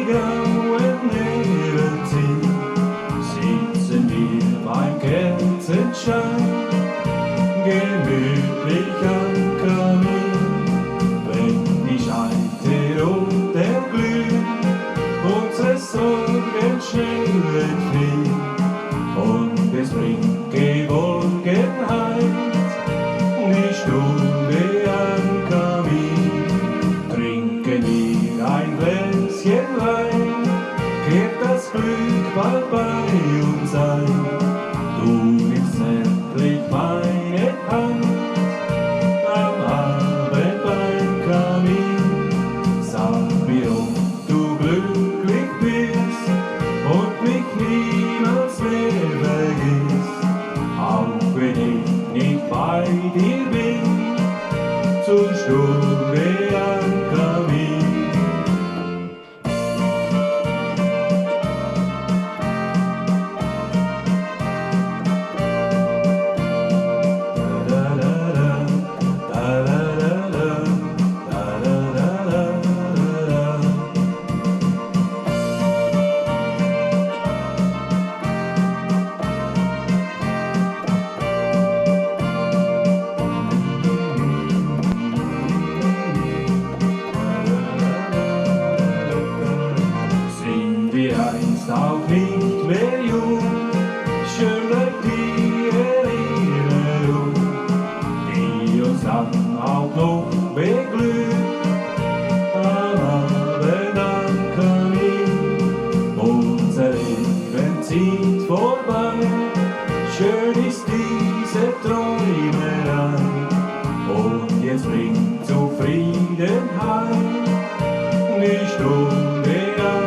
grauen Nebeltief sitzen wir beim Kerzenschein, gemütlich am Kamin, wenn die Scheite rot erglüht, unsere Sorgen schnell entfliehen und es bringt Geborgenheit, die Stunde am Kamin. Trinken wir ein Gläschen Wein, kehrt das Glück bald bei uns ein. Du nimmst zärtlich meine Hand am Abend beim Kamin. Sag mir, ob du glücklich bist und mich niemals mehr vergisst, auch wenn ich nicht bei dir bin, zur Stunde am Kamin. Einst auch nicht mehr jung, schön bleibt die Erinnerung, die uns dann auch noch beglückt, am Abend am Kamin. Unser Leben zieht vorbei, schön ist diese Träumerei, und jetzt bringt Zufriedenheit die Stunde an.